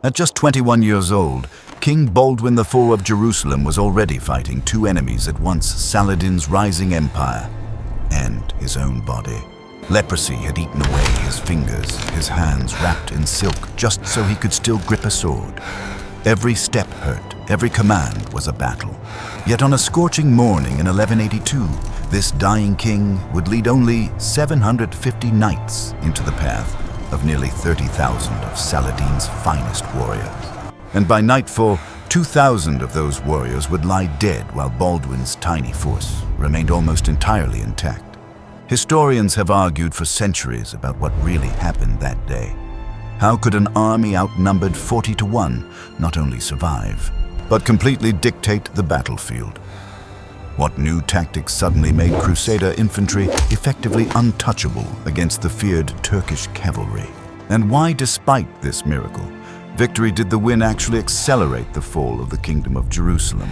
At just 21 years old, King Baldwin IV of Jerusalem was already fighting two enemies at once: Saladin's rising empire and his own body. Leprosy had eaten away his fingers, his hands wrapped in silk just so he could still grip a sword. Every step hurt, every command was a battle. Yet on a scorching morning in 1182, this dying king would lead only 750 knights into the path of nearly 30,000 of Saladin's finest warriors. And by nightfall, 2,000 of those warriors would lie dead while Baldwin's tiny force remained almost entirely intact. Historians have argued for centuries about what really happened that day. How could an army outnumbered 40 to 1 not only survive, but completely dictate the battlefield? What new tactics suddenly made Crusader infantry effectively untouchable against the feared Turkish cavalry? And why, despite this miracle, victory did the win actually accelerate the fall of the Kingdom of Jerusalem?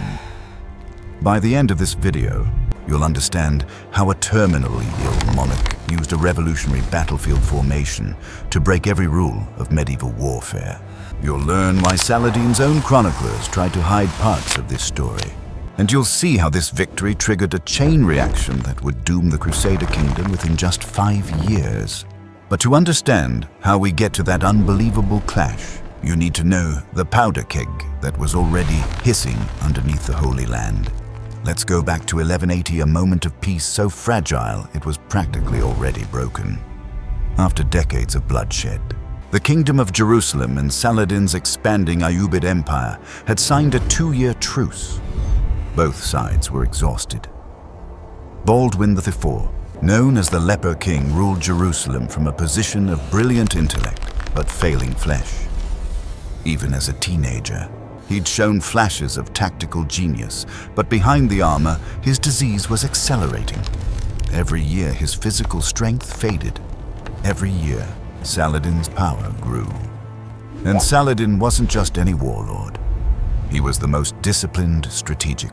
By the end of this video, you'll understand how a terminally ill monarch used a revolutionary battlefield formation to break every rule of medieval warfare. You'll learn why Saladin's own chroniclers tried to hide parts of this story. And you'll see how this victory triggered a chain reaction that would doom the Crusader kingdom within just 5 years. But to understand how we get to that unbelievable clash, you need to know the powder keg that was already hissing underneath the Holy Land. Let's go back to 1180, a moment of peace so fragile it was practically already broken. After decades of bloodshed, the Kingdom of Jerusalem and Saladin's expanding Ayyubid Empire had signed a 2-year truce. Both sides were exhausted. Baldwin IV, known as the Leper King, ruled Jerusalem from a position of brilliant intellect but failing flesh. Even as a teenager, he'd shown flashes of tactical genius, but behind the armor, his disease was accelerating. Every year, his physical strength faded. Every year, Saladin's power grew. And Saladin wasn't just any warlord. He was the most disciplined, strategic,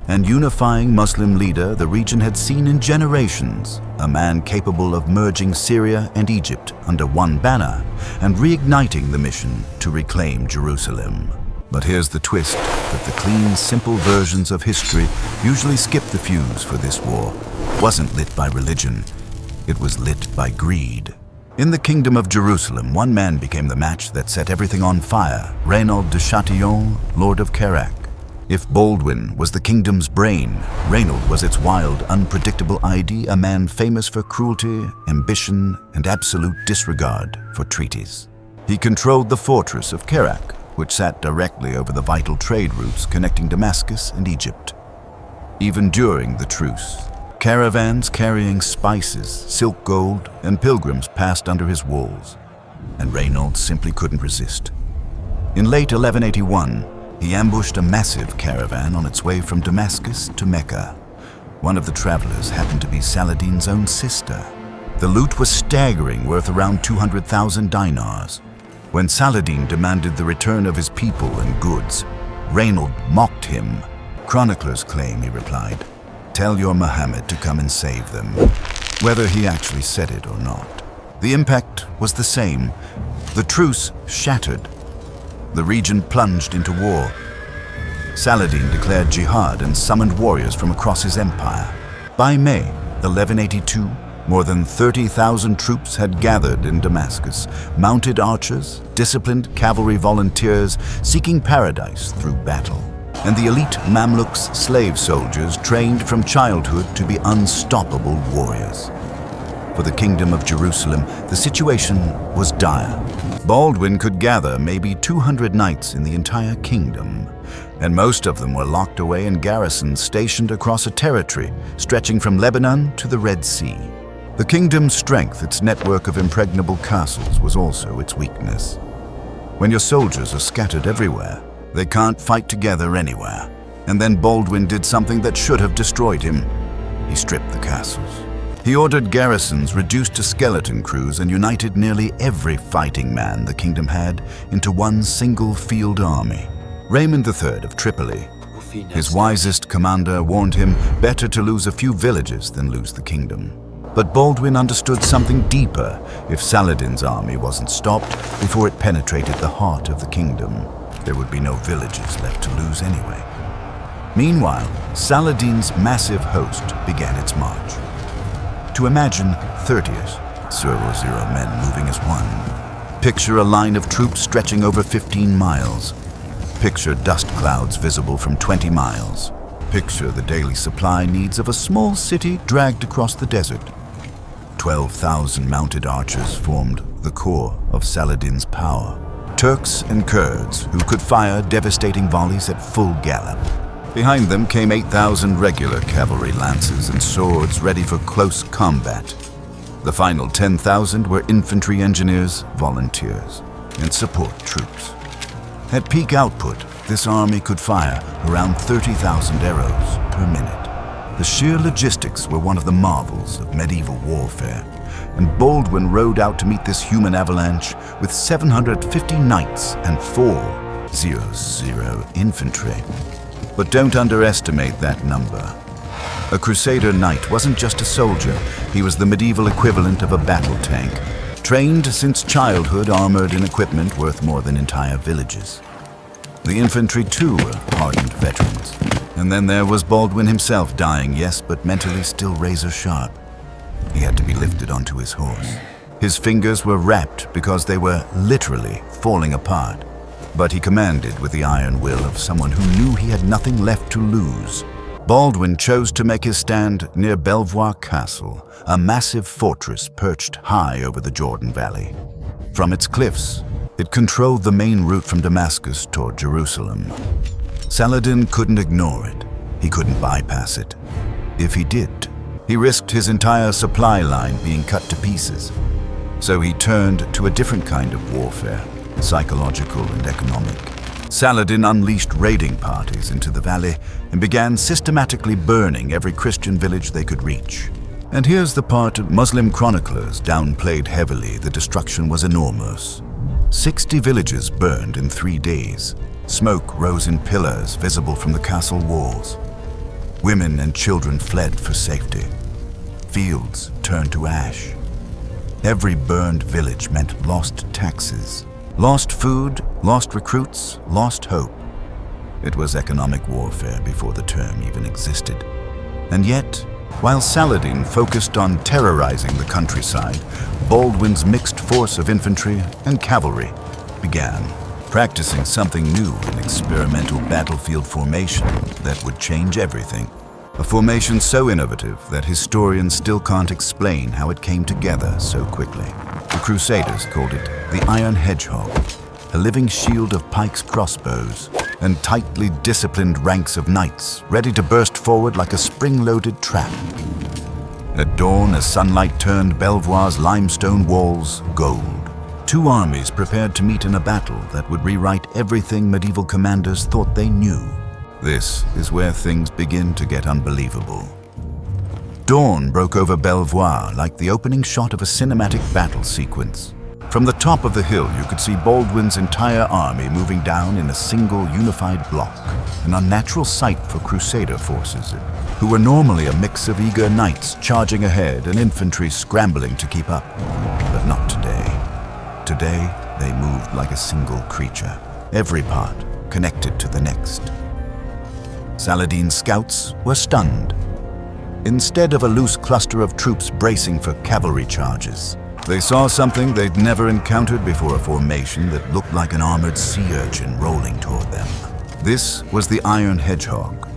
and unifying Muslim leader the region had seen in generations, a man capable of merging Syria and Egypt under one banner and reigniting the mission to reclaim Jerusalem. But here's the twist, that the clean, simple versions of history usually skip the fuse for this war. It wasn't lit by religion, it was lit by greed. In the Kingdom of Jerusalem, one man became the match that set everything on fire: Reynaud de Chatillon, Lord of Kerak. If Baldwin was the kingdom's brain, Reynaud was its wild, unpredictable ID, a man famous for cruelty, ambition, and absolute disregard for treaties. He controlled the fortress of Kerak, which sat directly over the vital trade routes connecting Damascus and Egypt. Even during the truce, caravans carrying spices, silk gold, and pilgrims passed under his walls, and Reynaud simply couldn't resist. In late 1181, he ambushed a massive caravan on its way from Damascus to Mecca. One of the travelers happened to be Saladin's own sister. The loot was staggering, worth around 200,000 dinars. When Saladin demanded the return of his people and goods, Reynaud mocked him. Chroniclers claim he replied, "Tell your Muhammad to come and save them," whether he actually said it or not. The impact was the same. The truce shattered. The region plunged into war. Saladin declared jihad and summoned warriors from across his empire. By May 1182, more than 30,000 troops had gathered in Damascus, mounted archers, disciplined cavalry volunteers seeking paradise through battle, and the elite Mamluks, slave soldiers trained from childhood to be unstoppable warriors. For the Kingdom of Jerusalem, the situation was dire. Baldwin could gather maybe 200 knights in the entire kingdom, and most of them were locked away in garrisons stationed across a territory stretching from Lebanon to the Red Sea. The kingdom's strength, its network of impregnable castles, was also its weakness. When your soldiers are scattered everywhere, they can't fight together anywhere. And then Baldwin did something that should have destroyed him. He stripped the castles. He ordered garrisons reduced to skeleton crews and united nearly every fighting man the kingdom had into one single field army. Raymond III of Tripoli, his wisest commander, warned him better to lose a few villages than lose the kingdom. But Baldwin understood something deeper. If Saladin's army wasn't stopped before it penetrated the heart of the kingdom, there would be no villages left to lose anyway. Meanwhile, Saladin's massive host began its march. To imagine 30-ish, 00 men moving as one. Picture a line of troops stretching over 15 miles. Picture dust clouds visible from 20 miles. Picture the daily supply needs of a small city dragged across the desert. 12,000 mounted archers formed the core of Saladin's power. Turks and Kurds who could fire devastating volleys at full gallop. Behind them came 8,000 regular cavalry lances and swords ready for close combat. The final 10,000 were infantry engineers, volunteers, and support troops. At peak output, this army could fire around 30,000 arrows per minute. The sheer logistics were one of the marvels of medieval warfare, and Baldwin rode out to meet this human avalanche with 750 knights and 400 infantry. But don't underestimate that number. A Crusader knight wasn't just a soldier, he was the medieval equivalent of a battle tank, trained since childhood, armored in equipment worth more than entire villages. The infantry too were hardened veterans. And then there was Baldwin himself, dying, yes, but mentally still razor sharp. He had to be lifted onto his horse. His fingers were wrapped because they were literally falling apart. But he commanded with the iron will of someone who knew he had nothing left to lose. Baldwin chose to make his stand near Belvoir Castle, a massive fortress perched high over the Jordan Valley. From its cliffs, it controlled the main route from Damascus toward Jerusalem. Saladin couldn't ignore it. He couldn't bypass it. If he did, he risked his entire supply line being cut to pieces. So he turned to a different kind of warfare, psychological and economic. Saladin unleashed raiding parties into the valley and began systematically burning every Christian village they could reach. And here's the part Muslim chroniclers downplayed heavily. The destruction was enormous. 60 villages burned in 3 days. Smoke rose in pillars visible from the castle walls. Women and children fled for safety. Fields turned to ash. Every burned village meant lost taxes, lost food, lost recruits, lost hope. It was economic warfare before the term even existed. And yet, while Saladin focused on terrorizing the countryside, Baldwin's mixed force of infantry and cavalry began practicing something new, an experimental battlefield formation that would change everything. A formation so innovative that historians still can't explain how it came together so quickly. The Crusaders called it the Iron Hedgehog, a living shield of pikes, crossbows, and tightly disciplined ranks of knights ready to burst forward like a spring-loaded trap. At dawn, as sunlight turned Belvoir's limestone walls gold, 2 armies prepared to meet in a battle that would rewrite everything medieval commanders thought they knew. This is where things begin to get unbelievable. Dawn broke over Belvoir like the opening shot of a cinematic battle sequence. From the top of the hill, you could see Baldwin's entire army moving down in a single unified block, an unnatural sight for Crusader forces, who were normally a mix of eager knights charging ahead and infantry scrambling to keep up. But not today. Today, they moved like a single creature, every part connected to the next. Saladin's scouts were stunned. Instead of a loose cluster of troops bracing for cavalry charges, they saw something they'd never encountered before, a formation that looked like an armored sea urchin rolling toward them. This was the Iron Hedgehog.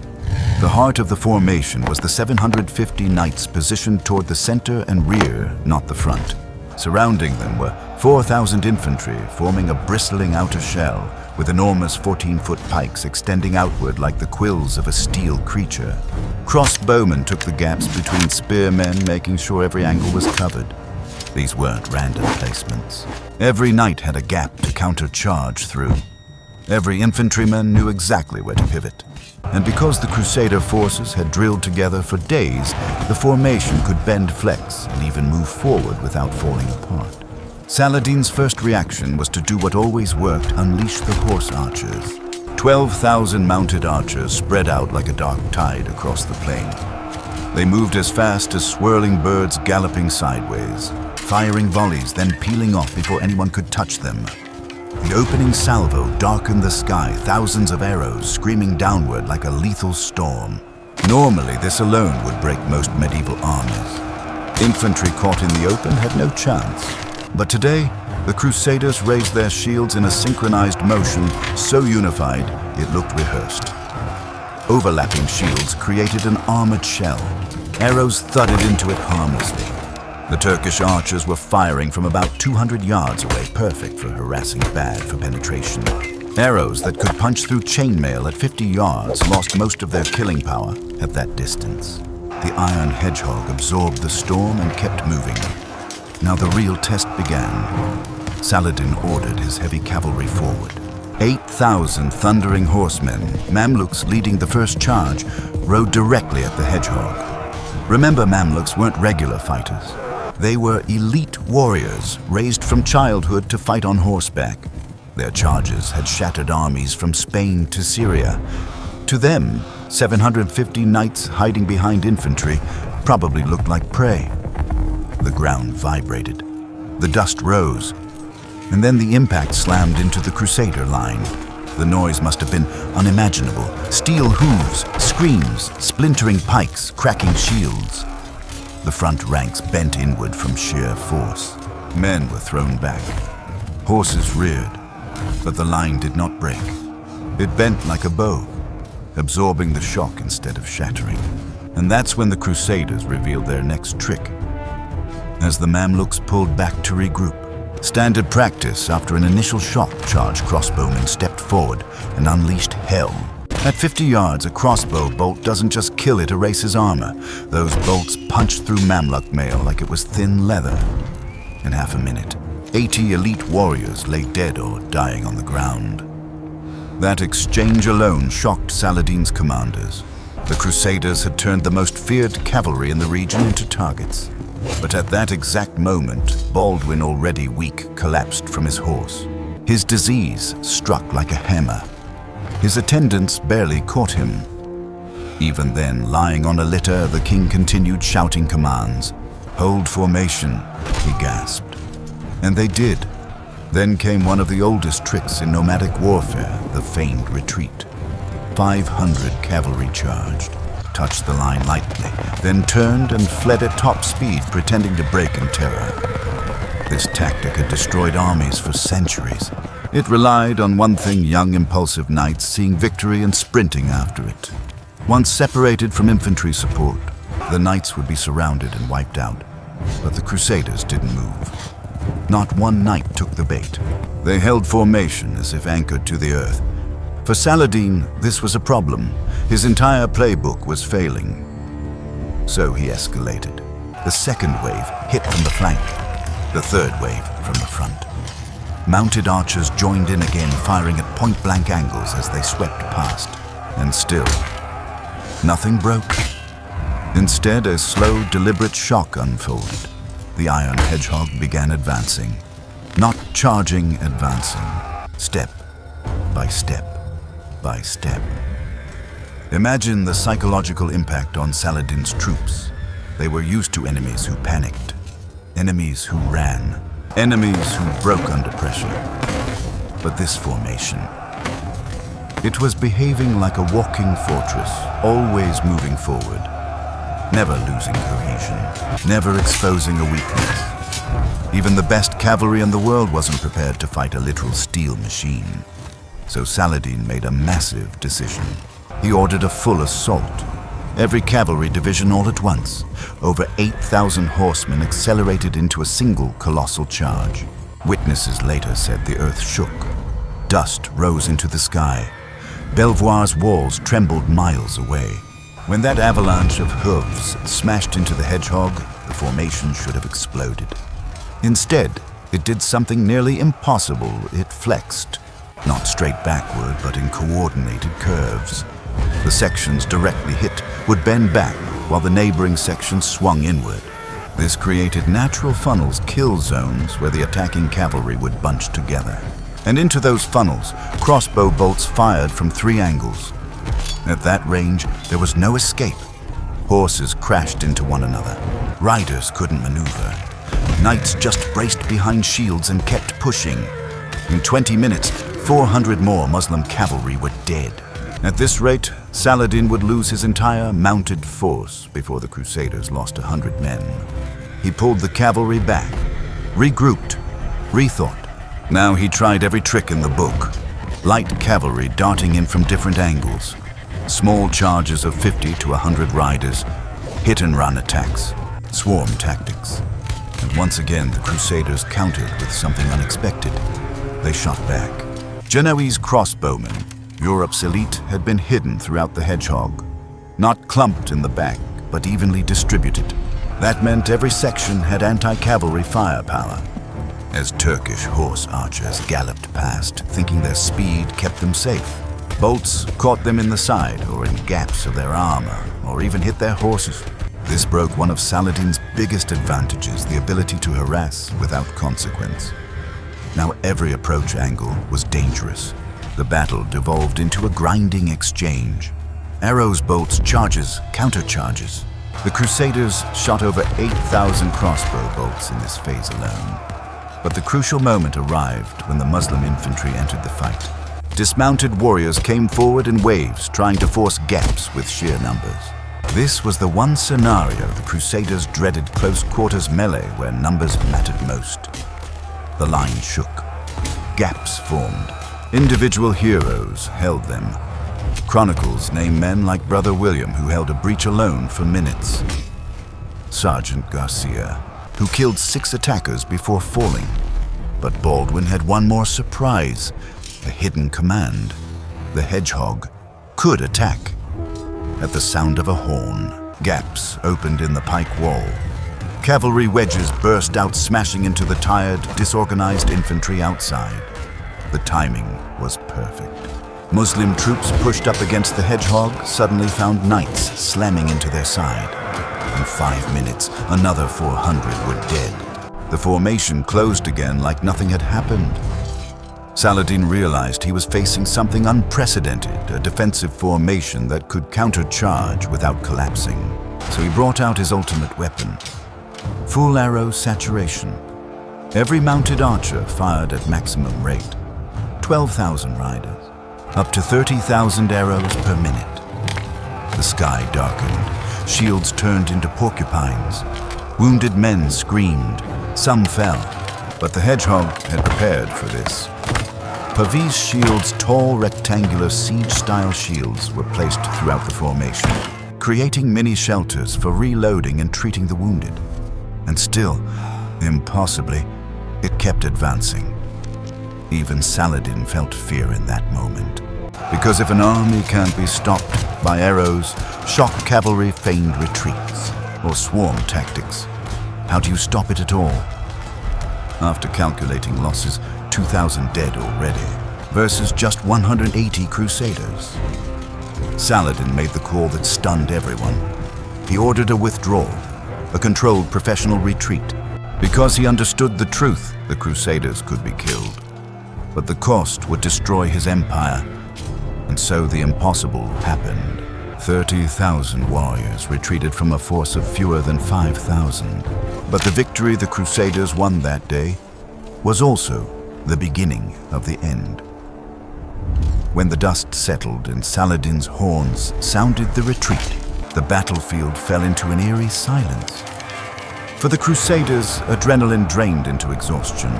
The heart of the formation was the 750 knights positioned toward the center and rear, not the front. Surrounding them were 4,000 infantry forming a bristling outer shell with enormous 14-foot pikes extending outward like the quills of a steel creature. Crossbowmen took the gaps between spearmen, making sure every angle was covered. These weren't random placements. Every knight had a gap to counter-charge through. Every infantryman knew exactly where to pivot. And because the Crusader forces had drilled together for days, the formation could bend, flex, and even move forward without falling apart. Saladin's first reaction was to do what always worked: unleash the horse archers. 12,000 mounted archers spread out like a dark tide across the plain. They moved as fast as swirling birds galloping sideways, firing volleys, then peeling off before anyone could touch them. The opening salvo darkened the sky, thousands of arrows screaming downward like a lethal storm. Normally, this alone would break most medieval armies. Infantry caught in the open had no chance. But today, the Crusaders raised their shields in a synchronized motion so unified it looked rehearsed. Overlapping shields created an armored shell. Arrows thudded into it harmlessly. The Turkish archers were firing from about 200 yards away, perfect for harassing, bad for penetration. Arrows that could punch through chainmail at 50 yards lost most of their killing power at that distance. The iron hedgehog absorbed the storm and kept moving. Now the real test began. Saladin ordered his heavy cavalry forward. 8,000 thundering horsemen, Mamluks leading the first charge, rode directly at the hedgehog. Remember, Mamluks weren't regular fighters. They were elite warriors, raised from childhood to fight on horseback. Their charges had shattered armies from Spain to Syria. To them, 750 knights hiding behind infantry probably looked like prey. The ground vibrated. The dust rose. And then the impact slammed into the Crusader line. The noise must have been unimaginable. Steel hooves, screams, splintering pikes, cracking shields. The front ranks bent inward from sheer force. Men were thrown back. Horses reared, but the line did not break. It bent like a bow, absorbing the shock instead of shattering. And that's when the Crusaders revealed their next trick. As the Mamluks pulled back to regroup, standard practice, after an initial shock charge, crossbowmen stepped forward and unleashed hell. At 50 yards, a crossbow bolt doesn't just kill, it erases armor. Those bolts punched through Mamluk mail like it was thin leather. In half a minute, 80 elite warriors lay dead or dying on the ground. That exchange alone shocked Saladin's commanders. The Crusaders had turned the most feared cavalry in the region into targets. But at that exact moment, Baldwin, already weak, collapsed from his horse. His disease struck like a hammer. His attendants barely caught him. Even then, lying on a litter, the king continued shouting commands. "Hold formation," he gasped. And they did. Then came one of the oldest tricks in nomadic warfare, the feigned retreat. 500 cavalry charged, touched the line lightly, then turned and fled at top speed, pretending to break in terror. This tactic had destroyed armies for centuries. It relied on one thing: young, impulsive knights seeing victory and sprinting after it. Once separated from infantry support, the knights would be surrounded and wiped out. But the Crusaders didn't move. Not one knight took the bait. They held formation as if anchored to the earth. For Saladin, this was a problem. His entire playbook was failing. So he escalated. The second wave hit from the flank, the third wave from the front. Mounted archers joined in again, firing at point-blank angles as they swept past. And still, nothing broke. Instead, a slow, deliberate shock unfolded. The iron hedgehog began advancing. Not charging, advancing. Step by step by step. Imagine the psychological impact on Saladin's troops. They were used to enemies who panicked, enemies who ran, enemies who broke under pressure. But this formation, it was behaving like a walking fortress, always moving forward, never losing cohesion, never exposing a weakness. Even the best cavalry in the world wasn't prepared to fight a literal steel machine. So Saladin made a massive decision. He ordered a full assault. Every cavalry division all at once. Over 8,000 horsemen accelerated into a single colossal charge. Witnesses later said the earth shook. Dust rose into the sky. Belvoir's walls trembled miles away. When that avalanche of hooves smashed into the hedgehog, the formation should have exploded. Instead, it did something nearly impossible. It flexed. Not straight backward, but in coordinated curves. The sections directly hit would bend back, while the neighboring sections swung inward. This created natural funnels, kill zones, where the attacking cavalry would bunch together. And into those funnels, crossbow bolts fired from 3 angles. At that range, there was no escape. Horses crashed into one another. Riders couldn't maneuver. Knights just braced behind shields and kept pushing. In 20 minutes, 400 more Muslim cavalry were dead. At this rate, Saladin would lose his entire mounted force before the Crusaders lost 100 men. He pulled the cavalry back, regrouped, rethought. Now he tried every trick in the book. Light cavalry darting in from different angles. Small charges of 50 to 100 riders. Hit-and-run attacks. Swarm tactics. And once again, the Crusaders countered with something unexpected. They shot back. Genoese crossbowmen, Europe's elite, had been hidden throughout the hedgehog. Not clumped in the back, but evenly distributed. That meant every section had anti-cavalry firepower. As Turkish horse archers galloped past, thinking their speed kept them safe. Bolts caught them in the side or in gaps of their armor, or even hit their horses. This broke one of Saladin's biggest advantages, the ability to harass without consequence. Now every approach angle was dangerous. The battle devolved into a grinding exchange. Arrows, bolts, charges, countercharges. The Crusaders shot over 8,000 crossbow bolts in this phase alone. But the crucial moment arrived when the Muslim infantry entered the fight. Dismounted warriors came forward in waves, trying to force gaps with sheer numbers. This was the one scenario the Crusaders dreaded: close quarters melee where numbers mattered most. The line shook. Gaps formed. Individual heroes held them. Chronicles name men like Brother William, who held a breach alone for minutes. Sergeant Garcia, who killed 6 attackers before falling. But Baldwin had one more surprise, a hidden command. The hedgehog could attack. At the sound of a horn, gaps opened in the pike wall. Cavalry wedges burst out, smashing into the tired, disorganized infantry outside. The timing was perfect. Muslim troops pushed up against the hedgehog suddenly found knights slamming into their side. In 5 minutes, another 400 were dead. The formation closed again like nothing had happened. Saladin realized he was facing something unprecedented, a defensive formation that could countercharge without collapsing. So he brought out his ultimate weapon, full arrow saturation. Every mounted archer fired at maximum rate. 12,000 riders, up to 30,000 arrows per minute. The sky darkened, shields turned into porcupines. Wounded men screamed, some fell, but the hedgehog had prepared for this. Pavis shields, tall rectangular siege-style shields, were placed throughout the formation, creating mini shelters for reloading and treating the wounded. And still, impossibly, it kept advancing. Even Saladin felt fear in that moment. Because if an army can't be stopped by arrows, shock cavalry, feigned retreats, or swarm tactics, how do you stop it at all? After calculating losses, 2,000 dead already, versus just 180 Crusaders. Saladin made the call that stunned everyone. He ordered a withdrawal, a controlled professional retreat. Because he understood the truth, the Crusaders could be killed. But the cost would destroy his empire, and so the impossible happened. 30,000 warriors retreated from a force of fewer than 5,000. But the victory the Crusaders won that day was also the beginning of the end. When the dust settled and Saladin's horns sounded the retreat, the battlefield fell into an eerie silence. For the Crusaders, adrenaline drained into exhaustion.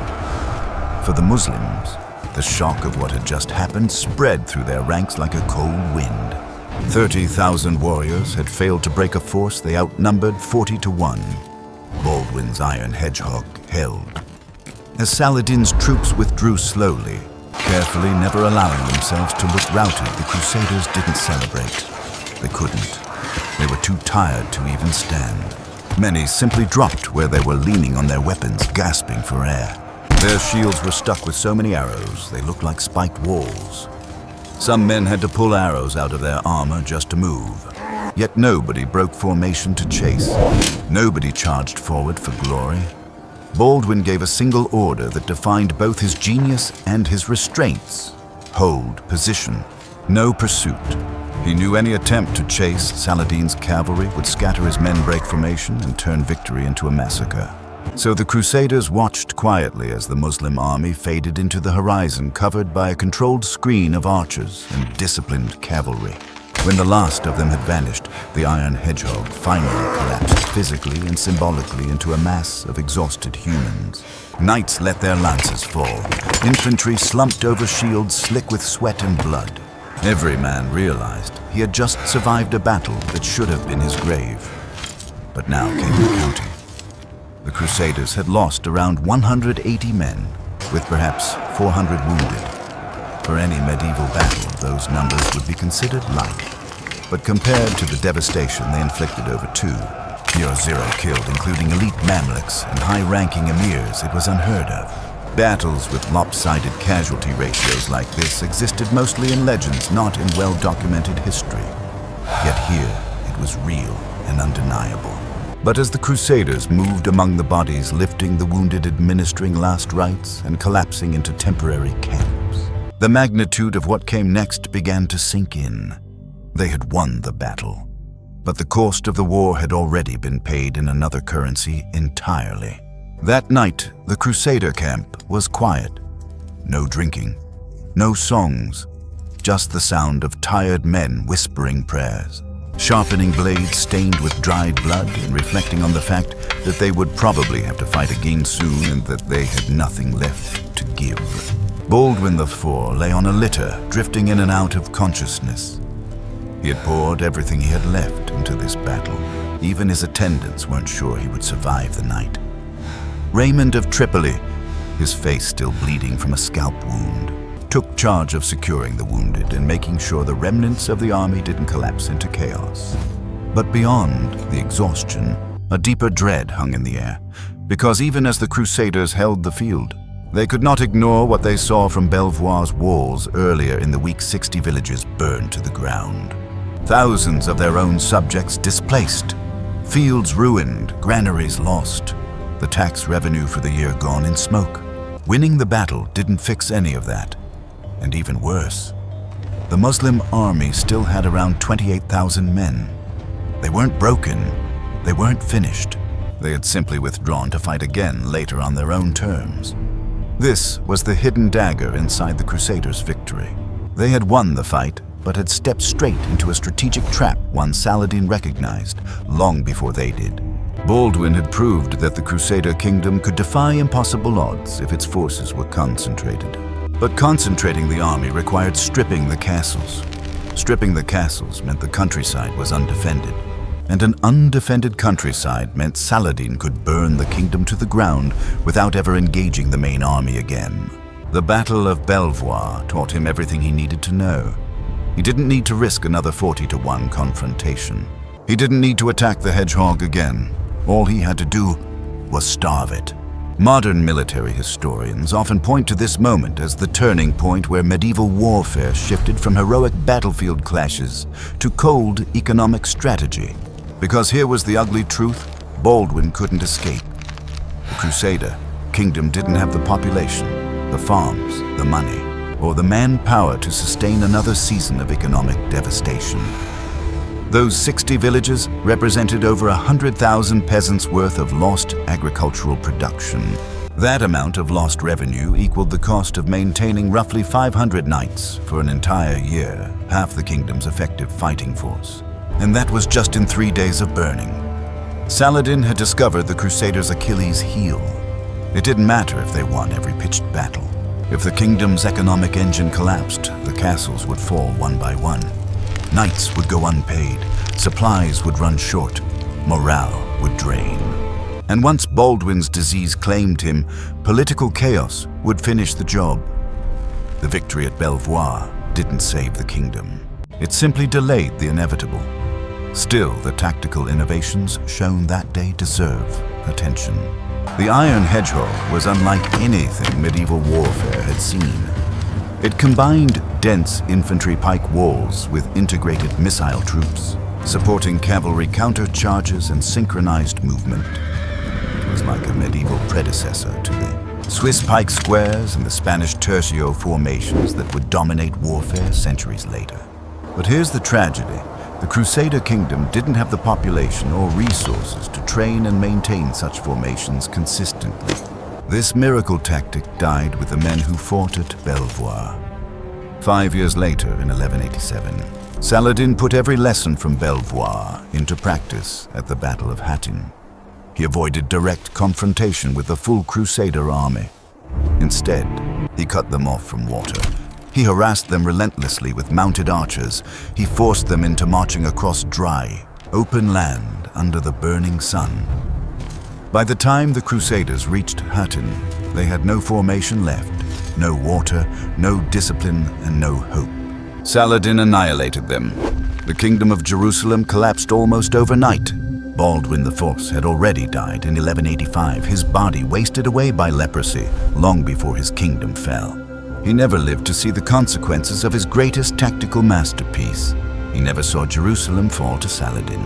For the Muslims, the shock of what had just happened spread through their ranks like a cold wind. 30,000 warriors had failed to break a force they outnumbered 40 to 1. Baldwin's iron hedgehog held. As Saladin's troops withdrew slowly, carefully, never allowing themselves to look routed, the Crusaders didn't celebrate. They couldn't. They were too tired to even stand. Many simply dropped where they were, leaning on their weapons, gasping for air. Their shields were stuck with so many arrows, they looked like spiked walls. Some men had to pull arrows out of their armor just to move. Yet nobody broke formation to chase. Nobody charged forward for glory. Baldwin gave a single order that defined both his genius and his restraints. Hold position. No pursuit. He knew any attempt to chase Saladin's cavalry would scatter his men, break formation, and turn victory into a massacre. So the Crusaders watched quietly as the Muslim army faded into the horizon, covered by a controlled screen of archers and disciplined cavalry. When the last of them had vanished, the Iron Hedgehog finally collapsed physically and symbolically into a mass of exhausted humans. Knights let their lances fall. Infantry slumped over shields slick with sweat and blood. Every man realized he had just survived a battle that should have been his grave. But now came the counting. The Crusaders had lost around 180 men, with perhaps 400 wounded. For any medieval battle, those numbers would be considered light. But compared to the devastation they inflicted over near 0 killed, including elite Mamluks and high-ranking emirs, it was unheard of. Battles with lopsided casualty ratios like this existed mostly in legends, not in well-documented history. Yet here, it was real and undeniable. But as the Crusaders moved among the bodies, lifting the wounded, administering last rites, and collapsing into temporary camps, the magnitude of what came next began to sink in. They had won the battle, but the cost of the war had already been paid in another currency entirely. That night, the Crusader camp was quiet. No drinking, no songs, just the sound of tired men whispering prayers, sharpening blades stained with dried blood and reflecting on the fact that they would probably have to fight again soon and that they had nothing left to give. Baldwin IV lay on a litter, drifting in and out of consciousness. He had poured everything he had left into this battle. Even his attendants weren't sure he would survive the night. Raymond of Tripoli, his face still bleeding from a scalp wound, took charge of securing the wounded and making sure the remnants of the army didn't collapse into chaos. But beyond the exhaustion, a deeper dread hung in the air, because even as the Crusaders held the field, they could not ignore what they saw from Belvoir's walls earlier in the week. 60 villages burned to the ground. Thousands of their own subjects displaced, fields ruined, granaries lost, the tax revenue for the year gone in smoke. Winning the battle didn't fix any of that. And even worse, the Muslim army still had around 28,000 men. They weren't broken, they weren't finished. They had simply withdrawn to fight again later on their own terms. This was the hidden dagger inside the Crusaders' victory. They had won the fight, but had stepped straight into a strategic trap one Saladin recognized long before they did. Baldwin had proved that the Crusader kingdom could defy impossible odds if its forces were concentrated. But concentrating the army required stripping the castles. Stripping the castles meant the countryside was undefended. And an undefended countryside meant Saladin could burn the kingdom to the ground without ever engaging the main army again. The Battle of Belvoir taught him everything he needed to know. He didn't need to risk another 40-1 confrontation. He didn't need to attack the Hedgehog again. All he had to do was starve it. Modern military historians often point to this moment as the turning point where medieval warfare shifted from heroic battlefield clashes to cold economic strategy. Because here was the ugly truth Baldwin couldn't escape. The Crusader kingdom didn't have the population, the farms, the money, or the manpower to sustain another season of economic devastation. Those 60 villages represented over 100,000 peasants' worth of lost agricultural production. That amount of lost revenue equaled the cost of maintaining roughly 500 knights for an entire year, half the kingdom's effective fighting force. And that was just in 3 days of burning. Saladin had discovered the Crusaders' Achilles' heel. It didn't matter if they won every pitched battle. If the kingdom's economic engine collapsed, the castles would fall one by one. Knights would go unpaid, supplies would run short, morale would drain. And once Baldwin's disease claimed him, political chaos would finish the job. The victory at Belvoir didn't save the kingdom. It simply delayed the inevitable. Still, the tactical innovations shown that day deserve attention. The Iron Hedgehog was unlike anything medieval warfare had seen. It combined dense infantry pike walls with integrated missile troops, supporting cavalry counter-charges and synchronized movement. It was like a medieval predecessor to the Swiss pike squares and the Spanish tercio formations that would dominate warfare centuries later. But here's the tragedy. The Crusader kingdom didn't have the population or resources to train and maintain such formations consistently. This miracle tactic died with the men who fought at Belvoir. 5 years later, in 1187, Saladin put every lesson from Belvoir into practice at the Battle of Hattin. He avoided direct confrontation with the full Crusader army. Instead, he cut them off from water. He harassed them relentlessly with mounted archers. He forced them into marching across dry, open land under the burning sun. By the time the Crusaders reached Hattin, they had no formation left, no water, no discipline, and no hope. Saladin annihilated them. The kingdom of Jerusalem collapsed almost overnight. Baldwin IV had already died in 1185, his body wasted away by leprosy long before his kingdom fell. He never lived to see the consequences of his greatest tactical masterpiece. He never saw Jerusalem fall to Saladin.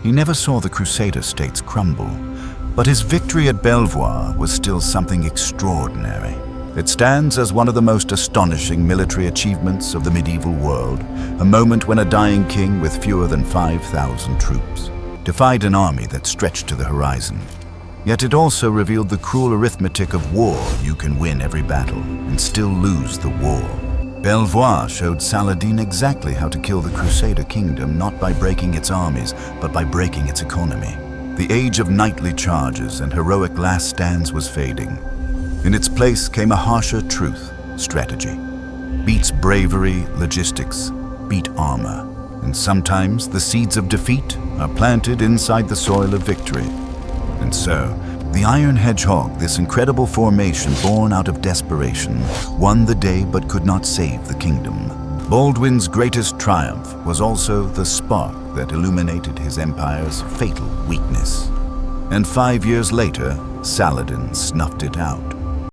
He never saw the Crusader states crumble. But his victory at Belvoir was still something extraordinary. It stands as one of the most astonishing military achievements of the medieval world, a moment when a dying king with fewer than 5,000 troops defied an army that stretched to the horizon. Yet it also revealed the cruel arithmetic of war. You can win every battle and still lose the war. Belvoir showed Saladin exactly how to kill the Crusader kingdom, not by breaking its armies, but by breaking its economy. The age of knightly charges and heroic last stands was fading. In its place came a harsher truth: strategy. Beats bravery, logistics, beat armor. And sometimes the seeds of defeat are planted inside the soil of victory. And so, the Iron Hedgehog, this incredible formation born out of desperation, won the day but could not save the kingdom. Baldwin's greatest triumph was also the spark that illuminated his empire's fatal weakness. And 5 years later, Saladin snuffed it out.